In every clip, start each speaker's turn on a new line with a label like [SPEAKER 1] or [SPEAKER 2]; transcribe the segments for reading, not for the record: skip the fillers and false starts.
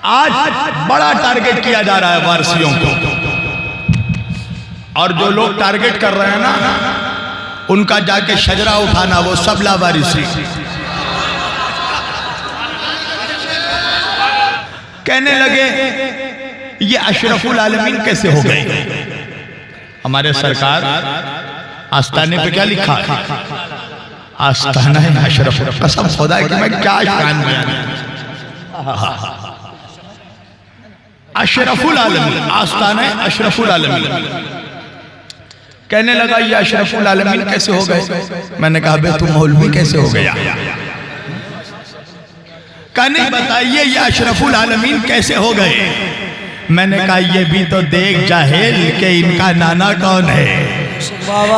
[SPEAKER 1] आज बड़ा टारगेट किया जा रहा है वारसियों को, और जो लोग टारगेट कर रहे हैं ना, उनका जाके शजरा उठाना, वो सब लावारिसी। कहने लगे ये अशरफुल आलमीन कैसे हो गए। हमारे सरकार आस्ताने पे क्या लिखा है, आस्ताना है अशरफ। कसम खुदा है कि मैं क्या शान बयान, अशरफुल आलमीन, आस्ताना है अशरफुल आलमीन। कहने लगा ये अशरफुल आलमीन कैसे हो गए। मैंने कहा बे तुम मौलवी कैसे हो गया। कहने बताइए ये अशरफुल आलमीन कैसे हो गए। मैंने कहा ये भी तो देख जाहिल के इनका नाना कौन है,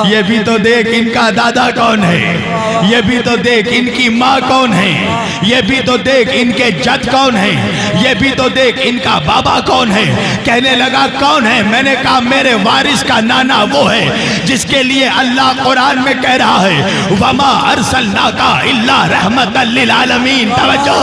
[SPEAKER 1] ये भी तो देख इनका दादा कौन है, ये भी तो देख इनकी माँ कौन है, ये भी तो देख इनके जद कौन है, ये भी तो देख इनका बाबा कौन है। कहने लगा कौन है। मैंने कहा मेरे वारिस का नाना वो है जिसके लिए अल्लाह कुरान में कह रहा है वमा अरसलनाका इल्ला रहमतल लिल आलमीन। तवज्जो,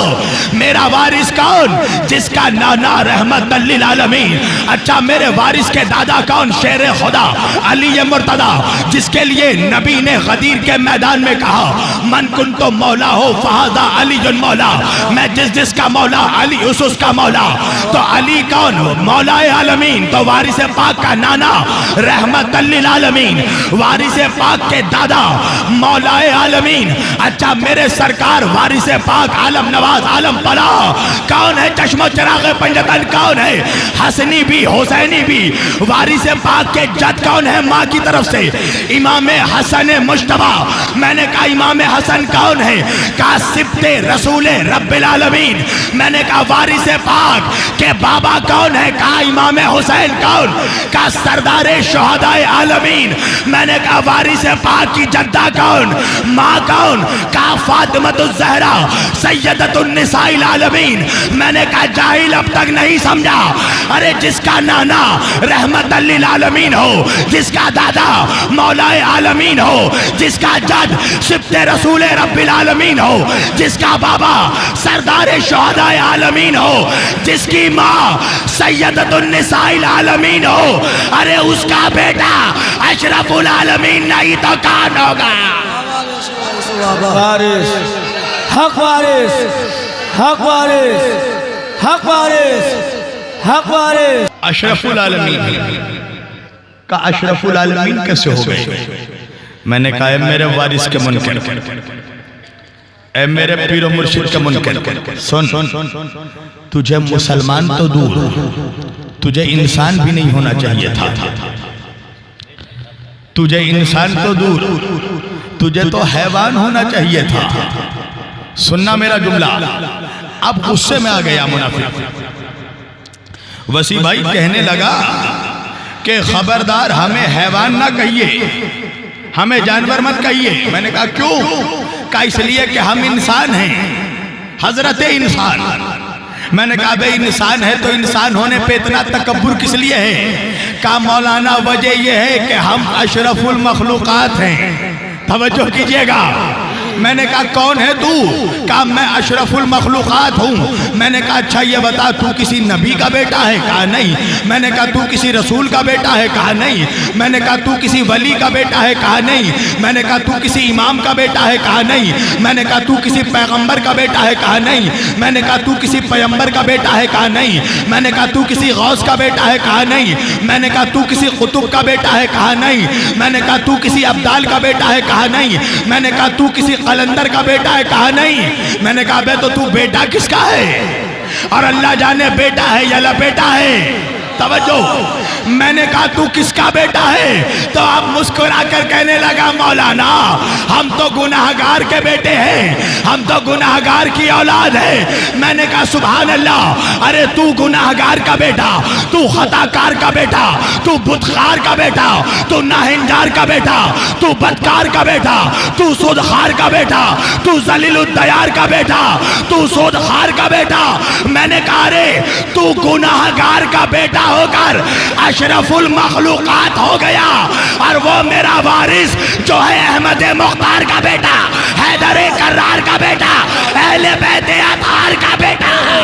[SPEAKER 1] मेरा वारिस कौन, जिसका नाना रहमतल लिल आलमीन। अच्छा मेरे वारिस के दादा कौन, शेर खुदा अली मुर्तदा, जिसके लिए नबी ने गदीर के मैदान में कहा मन कुन तो मौला हो फहादा अली जुन मौला, मैं जिस जिसका मौला अली उस उसका मौला। तो अली कौन, मौलाए आलमीन। तो वारिस पाक का नाना रहमतल लिल आलमीन, वारिस पाक के दादा मौलाए आलमीन। अच्छा मेरे सरकार वारिस पाक आलम नवाज आलम पला कौन है, चश्मो चिराग पंजतन कौन है, हसनी भी हुसैनी भी। वारिस पाक के जद कौन है माँ की तरफ से, इमाम हसन मुश्तबा। मैंने कहा इमाम हसन कौन है, का सिब्ते रसूल रब्बिल आलमीन। मैंने कहा वारिस पाक के बाबा कौन है, कहा इमाम हुसैन कौन, का सरदारे शुहदाए आलमीन। मैंने कहा वारिस पाक की जद्दा कौन, माँ कौन, का फातिमतुज़ ज़हरा सैयदतुन निसाइल आलमीन। मैंने कहा जाहिल अब तक नहीं समझा। अरे जिसका नाना रहमतल लिल आलमीन हो, जिसका दादा मौलाए आलमीन हो, जिसका जद सिब्ते रसूल रब्बिल आलमीन हो, जिसका बाबा सरदारे शुहदाए आलमीन हो, जिसकी माँ सैयदतुन निसाइल आलमीन हो, अरे उसका बेटा अशरफुल आलमीन नहीं तो कौन होगा।
[SPEAKER 2] वारिस, हक वारिस, हक वारिस, हक वारिस, हक वारिस।
[SPEAKER 1] अशरफुल आलमीन का अशरफुल आलमीन कैसे हो गए। मैंने कहा मेरे वारिस के मुनकर, ए मेरे पीरो मुर्शिद के मुनकर, सुन तुझे मुसलमान तो दूर, तुझे इंसान भी नहीं होना चाहिए था। तुझे इंसान तो दूर, तुझे तो हैवान होना चाहिए था। सुनना मेरा जुमला, अब गुस्से में आ गया मुनाफिक। वसी भाई कहने लगा कि खबरदार हमें हैवान ना कहिए, हमें जानवर मत कहिए। मैंने कहा क्यों, कहा इसलिए कि हम इंसान हैं, हजरत इंसान। मैंने कहा भाई इंसान है तो इंसान होने पे इतना तकब्बुर किस लिए है। कहा मौलाना वजह यह है कि हम अशरफुल मखलूकात हैं। तवज्जो कीजिएगा। मैंने कहा कौन है तू, कहा मैं अशरफुल मखलूकात हूँ। मैंने कहा अच्छा ये बता तू किसी नबी का बेटा है, कहा नहीं। मैंने कहा तू किसी रसूल का बेटा है, कहा नहीं। मैंने कहा तू किसी वली का बेटा है, कहा नहीं। मैंने कहा तू किसी इमाम का बेटा है, कहा नहीं। मैंने कहा तू किसी पैगंबर का बेटा है, कहा नहीं। मैंने कहा तू किसी पैगंबर का बेटा है, कहा नहीं। मैंने कहा तू किसी गौस का बेटा है, कहा नहीं। मैंने कहा तू किसी कुतुब का बेटा है, कहा नहीं। मैंने कहा तू किसी अब्दाल का बेटा है, कहा नहीं। मैंने कहा तू किसी कलंदर का बेटा है, कहा नहीं। मैंने कहा बे तो तू बेटा किसका है, और अल्लाह जाने बेटा है या लपेटा है। तवज्जो, मैंने कहा तू किसका बेटा है, तो आप मुस्कुरा कर कहने लगा मौलाना हम तो गुनाहगार के बेटे हैं, हम तो गुनाहगार की औलाद है। मैंने कहा सुभान अल्लाह, अरे तू गुनाहगार का बेटा, तू खताकार का बेटा, तू बुतखार का बेटा, तू नाहिंजार का बेटा, तू बदकार का बेटा, तू सूदखार का बेटा, तू जलीलुद्दयार का बेटा, तू सूदखार का बेटा। मैंने कहा अरे तू गुनाहगार का बेटा होकर अशरफुल मखलूकात हो गया, और वो मेरा वारिस जो है अहमद मुख्तार का बेटा, हैदर कर्रार का बेटा, अहले बैत अतार का बेटा है।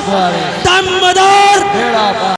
[SPEAKER 2] আকবার
[SPEAKER 3] दम